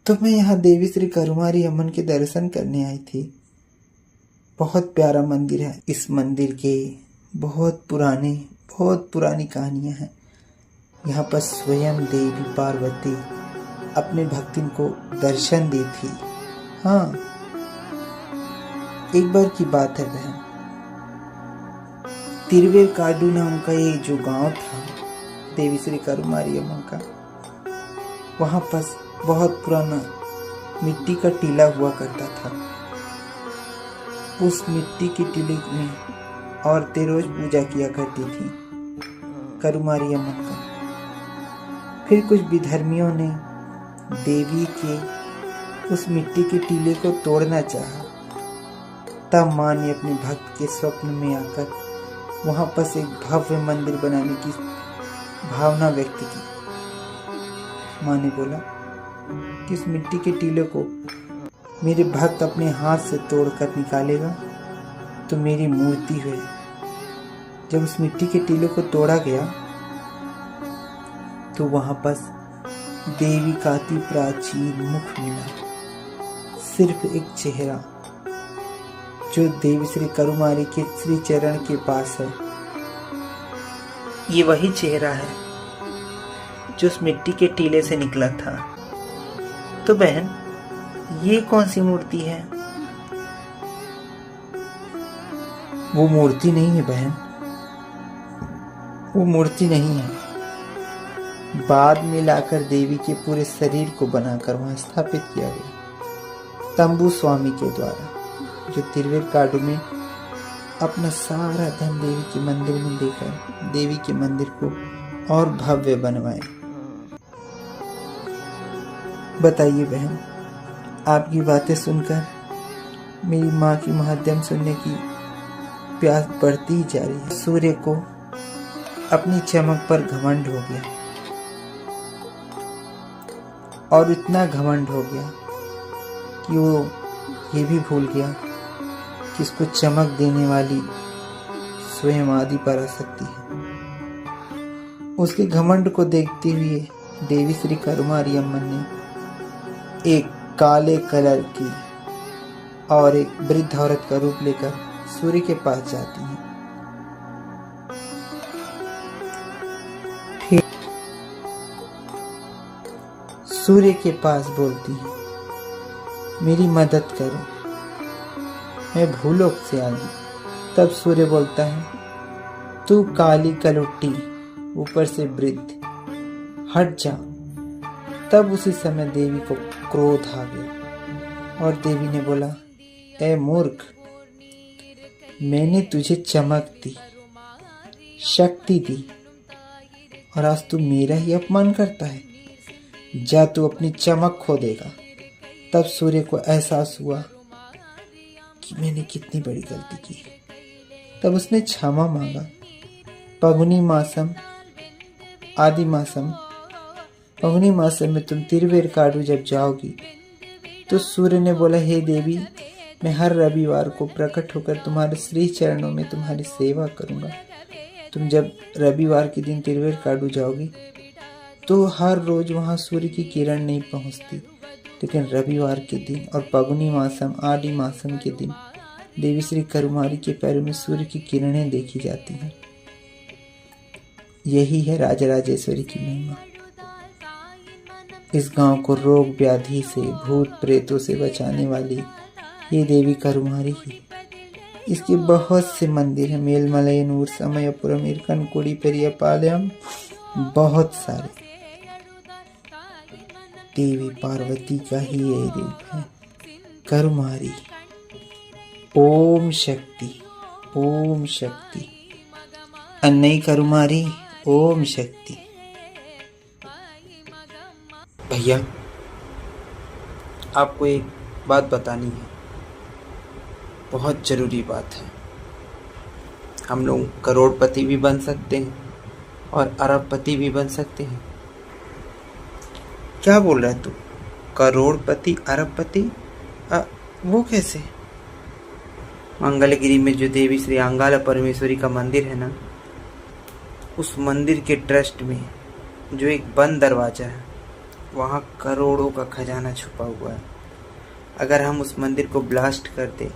तो मैं यहाँ देवी श्री करुमारी अम्मन के दर्शन करने आई थी। बहुत प्यारा मंदिर है। इस मंदिर के बहुत पुरानी कहानियाँ हैं। यहाँ पर स्वयं देवी पार्वती अपने भक्तिन को दर्शन दी थी। हाँ, एक बार की बात है बहन, तिरुवेरकाडु नाम का ये जो गांव था देवी श्री करुमारी अम्मन का, वहाँ पर बहुत पुराना मिट्टी का टीला हुआ करता था। उस मिट्टी की टीले में औरतें रोज पूजा किया करती थी करुमारी अम्मन का। फिर कुछ विधर्मियों ने देवी के उस मिट्टी के टीले को तोड़ना चाहा। तब माँ ने अपने भक्त के स्वप्न में आकर वहां पर एक भव्य मंदिर बनाने की भावना व्यक्त की। माँ ने बोला कि इस मिट्टी के टीले को मेरे भक्त अपने हाथ से तोड़कर निकालेगा तो मेरी मूर्ति है। जब उस मिट्टी के टीले को तोड़ा गया तो वहां पर देवी का अति प्राचीन मुख मिला। सिर्फ एक चेहरा जो देवी श्री करुमारी के श्री चरण के पास है। ये वही चेहरा है जो उस मिट्टी के टीले से निकला था। तो बहन, ये कौन सी मूर्ति है? वो मूर्ति नहीं है बहन, वो मूर्ति नहीं है। बाद में लाकर देवी के पूरे शरीर को बनाकर वहां स्थापित किया गया तंबू स्वामी के द्वारा, जो तिरुवेरकाडु में अपना सारा धन देवी के मंदिर में देकर देवी के मंदिर को और भव्य बनवाए। बताइए बहन, आपकी बातें सुनकर मेरी माँ की माध्यम सुनने की प्यास बढ़ती ही जा रही है। सूर्य को अपनी चमक पर घमंड हो गया और इतना घमंड हो गया कि वो ये भी भूल गया कि इसको चमक देने वाली स्वयं आदि पराशक्ति है। उसके घमंड को देखते हुए देवी श्री करुमारी अम्मन ने एक काले कलर की और एक वृद्ध औरत का रूप लेकर सूर्य के पास जाती है। फिर सूर्य के पास बोलती है, मेरी मदद करो, मैं भूलोक से आ गई। तब सूर्य बोलता है, तू काली कलुट्टी, ऊपर से वृद्ध, हट जा। तब उसी समय देवी को क्रोध आ गया और देवी ने बोला, ए मूर्ख, मैंने तुझे चमक दी, शक्ति दी और आज तू मेरा ही अपमान करता है। जा, तू अपनी चमक खो देगा। तब सूर्य को एहसास हुआ कि मैंने कितनी बड़ी गलती की। तब उसने क्षमा मांगा। पगुनी मासम आदि मासम, पगुनी मासम में तुम तिरुवेरकाडु जब जाओगी तो सूर्य ने बोला, हे देवी, मैं हर रविवार को प्रकट होकर तुम्हारे श्री चरणों में तुम्हारी सेवा करूंगा। तुम जब रविवार के दिन तिरुवेरकाडु जाओगी तो हर रोज वहां सूर्य की किरण नहीं पहुंचती, लेकिन रविवार के दिन और पगुनी मासम आदि मासम के दिन देवी श्री करुमारी के पैरों में सूर्य की किरणें देखी जाती हैं। यही है राजराजेश्वरी की महिमा। इस गांव को रोग व्याधि से, भूत प्रेतों से बचाने वाली ये देवी करुमारी ही। इसके बहुत से मंदिर हैं, मेलमलयनूर, समयपुरम, इरकनकुडी, पेरियापालयम, बहुत सारे। देवी पार्वती का ही ये रूप है करुमारी। ओम शक्ति, ओम शक्ति। अन्नई करुमारी, ओम शक्ति। भैया, आपको एक बात बतानी है, बहुत ज़रूरी बात है। हम लोग करोड़पति भी बन सकते हैं और अरबपति भी बन सकते हैं। क्या बोल रहा है तू? करोड़पति, अरबपति? वो कैसे? मंगलगिरी में जो देवी श्री अंगाला परमेश्वरी का मंदिर है ना, उस मंदिर के ट्रस्ट में जो एक बंद दरवाज़ा है वहाँ करोड़ों का खजाना छुपा हुआ है। अगर हम उस मंदिर को ब्लास्ट कर दें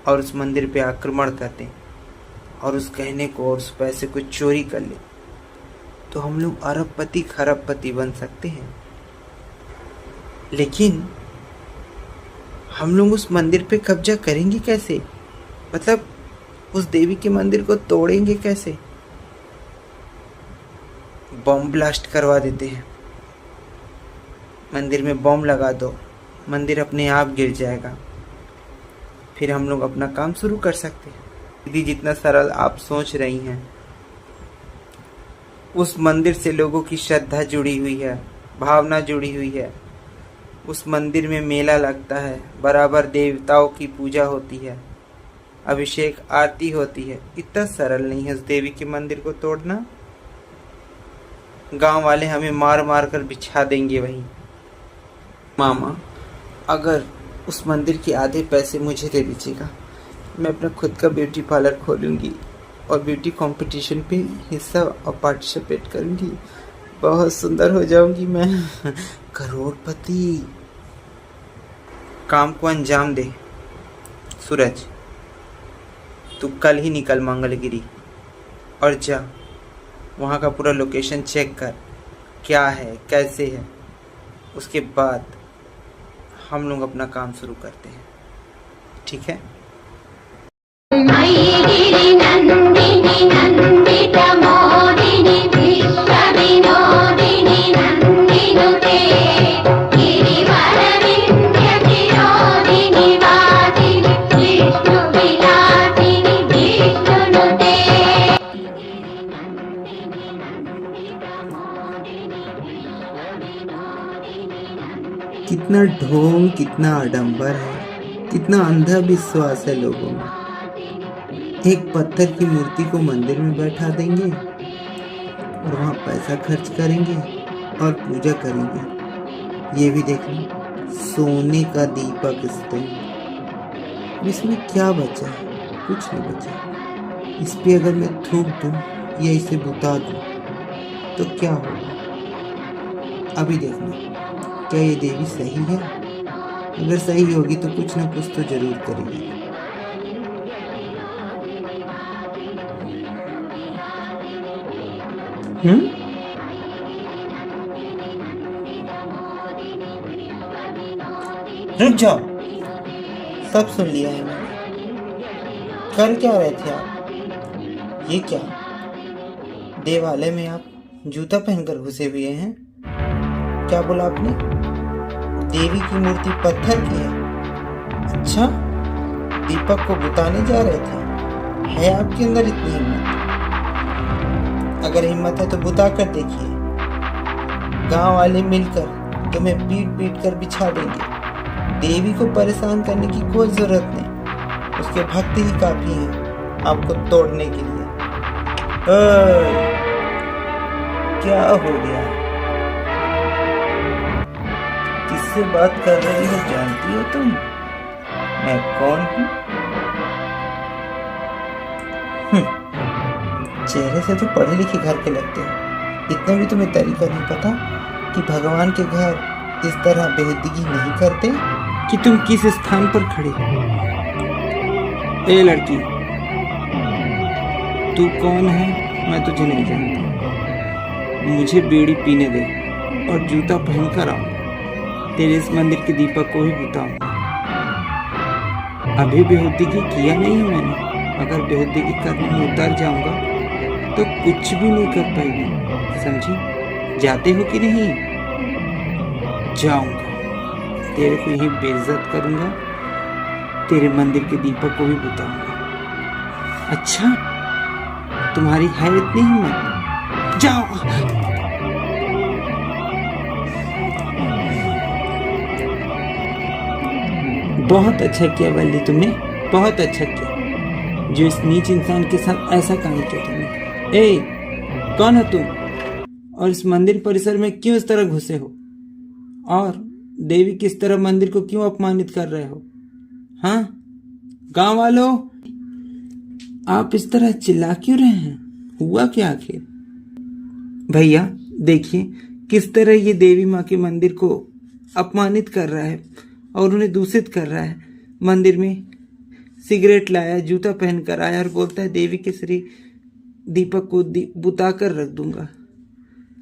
और उस मंदिर पे आक्रमण कर दें और उस गहने को और उस पैसे को चोरी कर लें तो हम लोग अरबपति खरबपति बन सकते हैं। लेकिन हम लोग उस मंदिर पे कब्जा करेंगे कैसे? मतलब उस देवी के मंदिर को तोड़ेंगे कैसे? बम ब्लास्ट करवा देते हैं, मंदिर में बम लगा दो, मंदिर अपने आप गिर जाएगा, फिर हम लोग अपना काम शुरू कर सकते हैं। दीदी जितना सरल आप सोच रही हैं, उस मंदिर से लोगों की श्रद्धा जुड़ी हुई है, भावना जुड़ी हुई है। उस मंदिर में मेला लगता है, बराबर देवताओं की पूजा होती है, अभिषेक आरती होती है। इतना सरल नहीं है उस देवी के मंदिर को तोड़ना। गांव वाले हमें मार मार कर बिछा देंगे वहीं। मामा, अगर उस मंदिर के आधे पैसे मुझे दे दीजिएगा, मैं अपना खुद का ब्यूटी पार्लर खोलूँगी और ब्यूटी कंपटीशन पे हिस्सा और पार्टिसिपेट करूँगी। बहुत सुंदर हो जाऊँगी मैं, करोड़पति। काम को अंजाम दे सूरज। तू कल ही निकल मंगलगिरी और जा वहाँ का पूरा लोकेशन चेक कर, क्या है कैसे है। उसके बाद हम लोग अपना काम शुरू करते हैं, ठीक है? कितना ढोंग, कितना आडंबर है, कितना अंधा विश्वास है लोगों में। एक पत्थर की मूर्ति को मंदिर में बैठा देंगे और वहाँ पैसा खर्च करेंगे और पूजा करेंगे। ये भी देखना, सोने का दीपक स्तंभ, इसमें क्या बचा है? कुछ नहीं बचा। इस पे अगर मैं थूक दूँ या इसे बुता दूँ तो क्या होगा? अभी देखना, क्या ये देवी सही है? अगर सही होगी तो कुछ ना कुछ तो जरूर करेगी। रुक जाओ, सब सुन लिया है मैंने। कर क्या रहे थे आप? ये क्या देवालय में आप जूता पहनकर घुसे हुए हैं? क्या बोला आपने? देवी की मूर्ति पत्थर की है? अच्छा, दीपक को बुताने जा रहे थे? है आपके अंदर इतनी हिम्मत? अगर हिम्मत है तो बुता कर देखिए। गांव वाले मिलकर तुम्हें पीट पीट कर बिछा देंगे। देवी को परेशान करने की कोई जरूरत नहीं, उसके भक्त ही काफी हैं आपको तोड़ने के लिए। क्या हो गया? किससे बात कर रही हो जानती हो तुम? मैं कौन हूँ? चेहरे से तो पढ़े लिखे घर के लगते हो। इतना भी तुम्हें तरीका नहीं पता कि भगवान के घर इस तरह बेइज्जती नहीं करते? कि तुम किस स्थान पर खड़े हो? ए लड़की, तू कौन है? मैं तुझे नहीं जानता। मुझे बीड़ी पीने दे और जूता पहन कर आओ। तेरे इस मंदिर के दीपक को ही बुताऊंगा। अभी बेहुदगी किया नहीं है मैंने। अगर बेहुदगी करने में उतर जाऊंगा तो कुछ भी नहीं कर पाएगी, समझी? जाते हो कि नहीं? जाऊंगा, तेरे को यही बेइज्जत करूंगा, तेरे मंदिर के दीपक को भी बुताऊंगा। अच्छा, तुम्हारी है इतनी हिम्मत? जाओ। बहुत अच्छा किया वल्ली, तुमने बहुत अच्छा किया जो इस नीच इंसान के साथ ऐसा काम किया तुमने। ए, कौन हो तुम और इस मंदिर परिसर में क्यों इस तरह घुसे हो? और देवी किस तरह मंदिर को क्यों अपमानित कर रहे हो? हाँ गांव वालों, आप इस तरह चिल्ला क्यों रहे हैं? हुआ क्या आखिर? भैया देखिए, किस तरह ये देवी माँ के मंदिर को अपमानित कर रहा है और उन्हें दूषित कर रहा है। मंदिर में सिगरेट लाया, जूता पहन कर आया और बोलता है देवी के श्री दीपक को बुता कर रख दूंगा।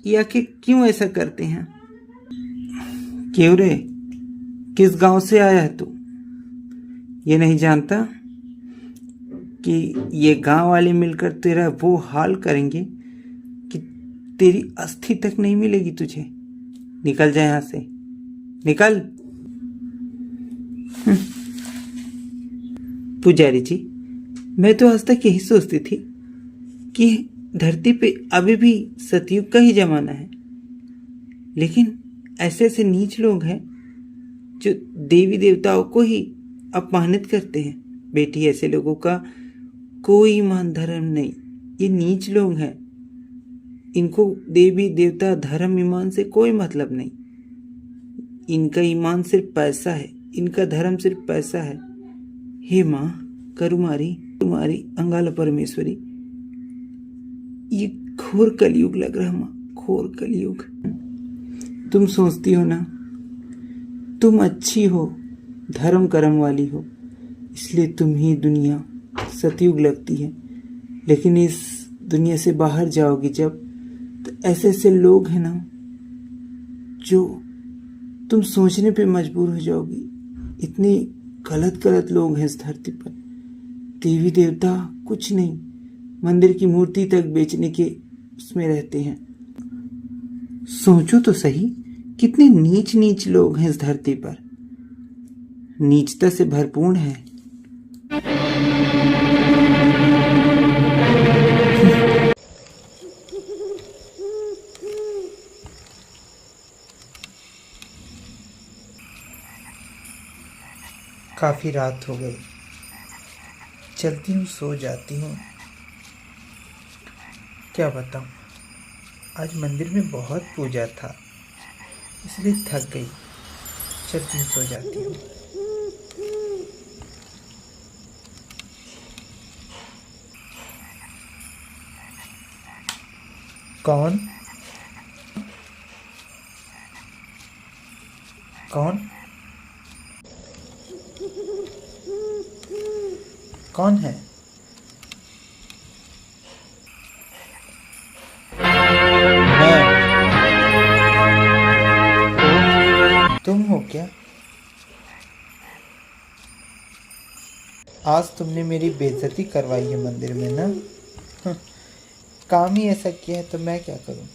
ये आखिर क्यों ऐसा करते हैं? क्यों रे, किस गांव से आया है तू? ये नहीं जानता कि ये गांव वाले मिलकर तेरा वो हाल करेंगे कि तेरी अस्थि तक नहीं मिलेगी तुझे। निकल जा यहां से, निकल। पुजारी जी, मैं तो आज तक यही सोचती थी कि धरती पे अभी भी सतयुग का ही जमाना है, लेकिन ऐसे ऐसे नीच लोग हैं जो देवी देवताओं को ही अपमानित करते हैं। बेटी, ऐसे लोगों का कोई ईमान धर्म नहीं, ये नीच लोग हैं। इनको देवी देवता धर्म ईमान से कोई मतलब नहीं। इनका ईमान सिर्फ पैसा है, इनका धर्म सिर्फ पैसा है। हे माँ करुमारी, तुम्हारी अंगाला परमेश्वरी, ये घोर कलयुग लग रहा माँ, घोर कलयुग। तुम सोचती हो ना तुम अच्छी हो, धर्म कर्म वाली हो, इसलिए तुम ही दुनिया सतयुग लगती है। लेकिन इस दुनिया से बाहर जाओगी जब, तो ऐसे ऐसे लोग हैं ना जो तुम सोचने पे मजबूर हो जाओगी। इतने गलत गलत लोग हैं इस धरती पर। देवी देवता कुछ नहीं, मंदिर की मूर्ति तक बेचने के उसमें रहते हैं। सोचो तो सही, कितने नीच नीच लोग हैं इस धरती पर। नीचता से भरपूर है। काफी रात हो गई, चलती हूँ, सो जाती हूँ। क्या बताऊँ, आज मंदिर में बहुत पूजा था, इसलिए थक गई। चलती हूँ, सो जाती हूँ। कौन कौन कौन है? मैं। तुम हो क्या? आज तुमने मेरी बेइज्जती करवाई है मंदिर में ना। काम ही ऐसा किया है तो मैं क्या करूं?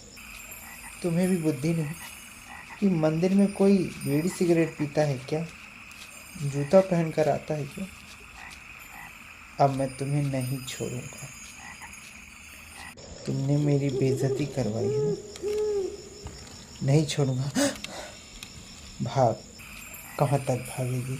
तुम्हें भी बुद्धि नहीं कि मंदिर में कोई बीड़ी सिगरेट पीता है क्या? जूता पहन कर आता है क्या? अब मैं तुम्हें नहीं छोड़ूंगा। तुमने मेरी बेइज्जती करवाई है ना, नहीं छोड़ूंगा। भाग, कहाँ तक भागेगी?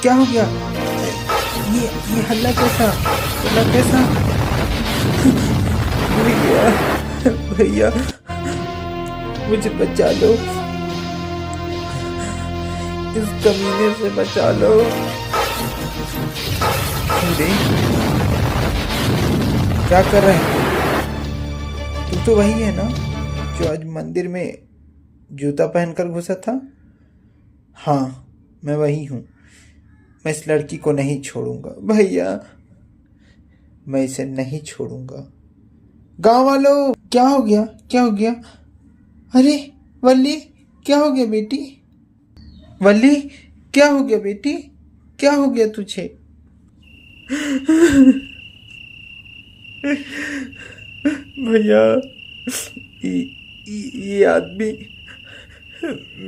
क्या हो गया? ये हल्ला कैसा? भैया, भैया, मुझे बचा लो, इस कमीने से बचा लो। सूर्य, क्या कर रहे हैं? तू तो वही है ना जो आज मंदिर में जूता पहनकर घुसा था? हाँ, मैं वही हूँ। मैं इस लड़की को नहीं छोड़ूंगा भैया, मैं इसे नहीं छोड़ूंगा। गांव वालों, क्या हो गया? अरे वल्ली, क्या हो गया बेटी? वल्ली, क्या हो गया बेटी? क्या हो गया तुझे? भैया, ये आदमी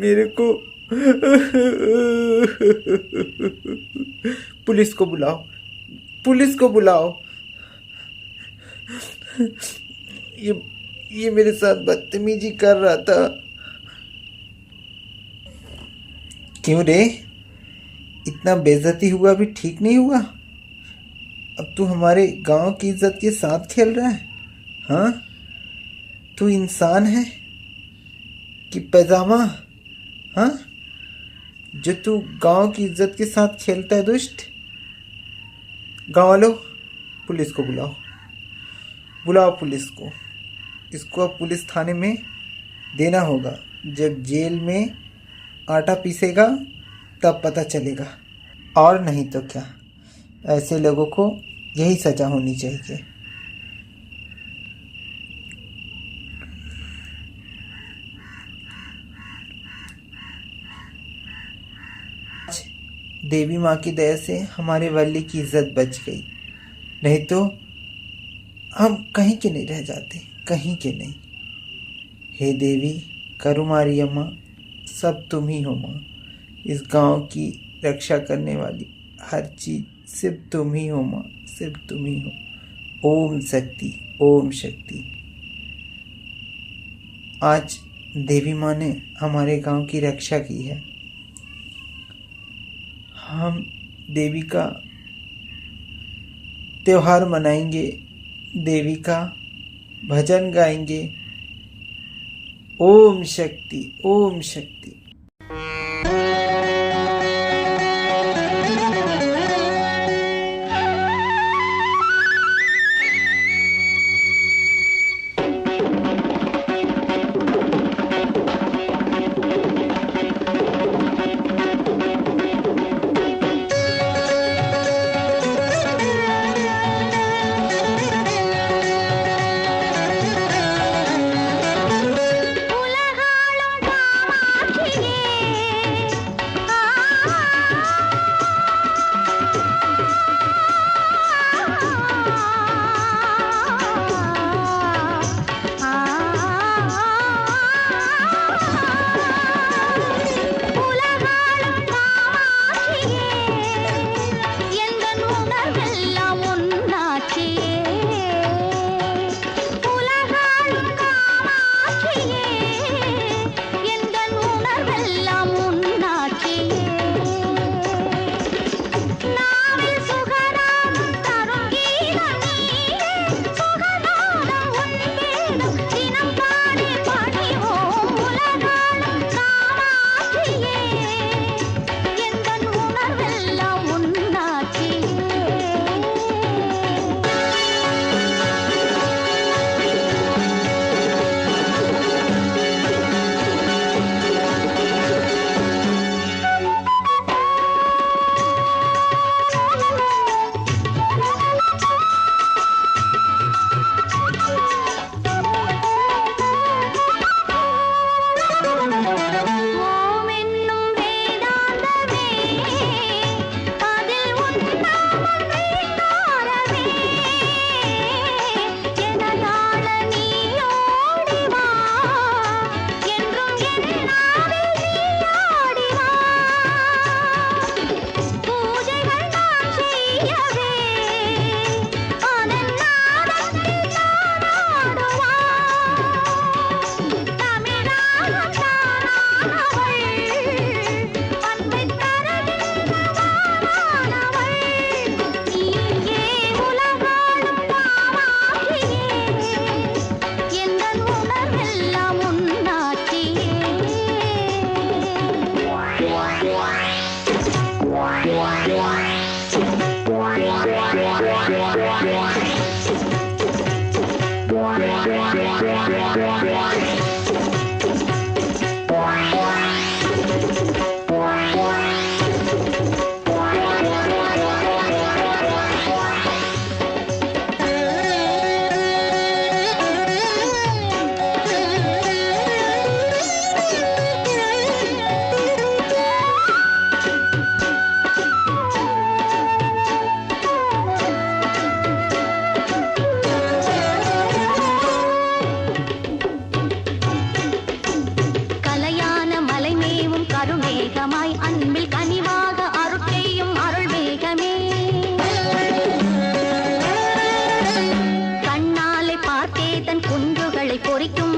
मेरे को पुलिस को बुलाओ। ये मेरे साथ बदतमीजी कर रहा था। क्यों रे, इतना बेइज्जती हुआ भी ठीक नहीं हुआ? अब तू हमारे गांव की इज्जत के साथ खेल रहा है? हाँ, तू इंसान है कि पैजामा? हाँ, जो तू गांव की इज्जत के साथ खेलता है दुष्ट। गांव वालों, पुलिस को बुलाओ पुलिस को। इसको अब पुलिस थाने में देना होगा। जब जेल में आटा पीसेगा तब पता चलेगा। और नहीं तो क्या, ऐसे लोगों को यही सजा होनी चाहिए। देवी माँ की दया से हमारे वल्ली की इज्जत बच गई, नहीं तो हम कहीं के नहीं रह जाते, कहीं के नहीं। हे देवी करुमारी अम्मा, सब तुम ही हो माँ। इस गांव की रक्षा करने वाली हर चीज सिर्फ तुम ही हो माँ, सिर्फ तुम ही हो। ओम शक्ति, ओम शक्ति। आज देवी माँ ने हमारे गांव की रक्षा की है। हम देवी का त्योहार मनाएंगे, देवी का भजन गाएंगे। ओम शक्ति, ओम शक्ति। கருமேகமாய் அன்பில் கனிவாக அருட்செய்யும் அருள் மேகமே, கண்ணாலை பார்த்தே தன் குன்றுகளை பொறிக்கும்